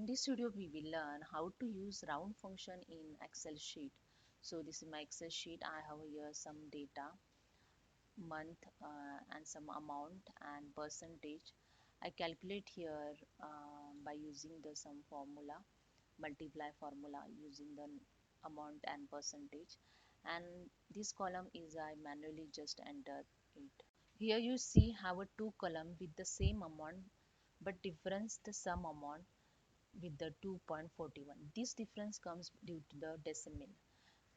In this video, we will learn how to use round function in Excel sheet. So this is my Excel sheet. I have here some data, month and some amount and percentage. I calculate here by using the some formula, multiply formula using the amount and percentage. And this column is I manually just enter it. Here you see have a two column with the same amount but difference the sum amount with the 2.41. This difference comes due to the decimal.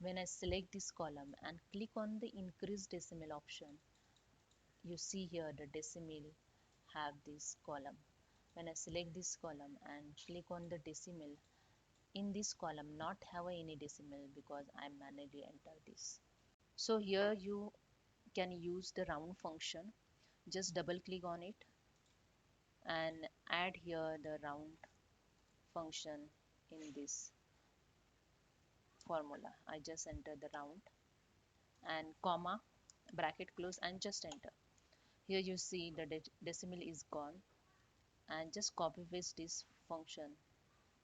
When I select this column and click on the increase decimal option, you see here the decimal have this column. When I select this column and click on the decimal, in this column not have any decimal because I manually enter this. So here you can use the round function. Just double click on it and add here the round function in this formula. I just enter the round and comma, bracket close and just enter. Here you see the decimal is gone and just copy paste this function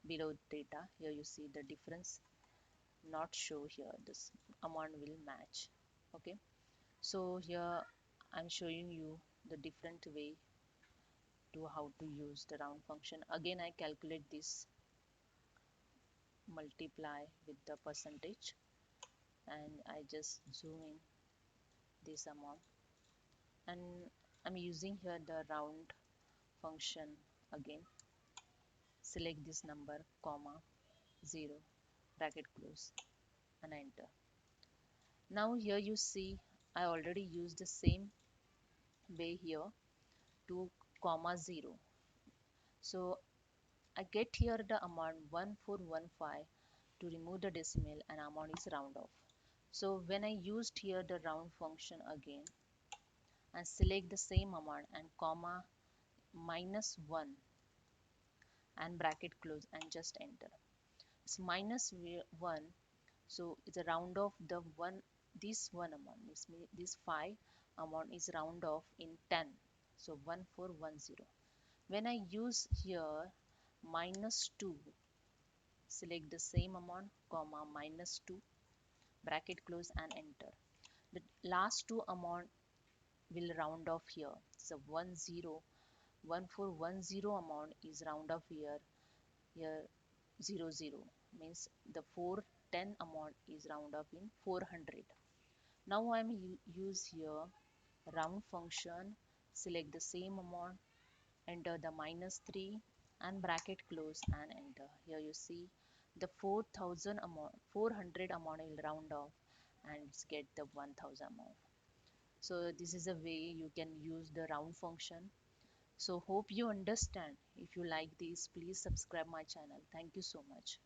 below data. Here you see the difference not show here. This amount will match. Okay. So here I'm showing you the different way to how to use the round function. Again I calculate this multiply with the percentage and I just zoom in this amount and I'm using here the round function again. Select this number comma 0 bracket close and enter. Now here you see I already used the same way here to comma 0. So I get here the amount 1415 to remove the decimal and amount is round off. So when I used here the round function again and select the same amount and comma -1 and bracket close and just enter. It's -1, so it's a round off the one this one amount. This 5 amount is round off in 10, so 1410. When I use here -2, select the same amount comma -2 bracket close and enter. The last two amount will round off here. So 1410 amount is round off here 00 means the 410 amount is round up in 400. Now I'm use here round function, select the same amount, enter the -3 and bracket close and enter. Here you see the 4000 amount 400 amount will round off and get the 1000 amount. So this is a way you can use the round function. So hope you understand. If you like this, please subscribe my channel. Thank you so much.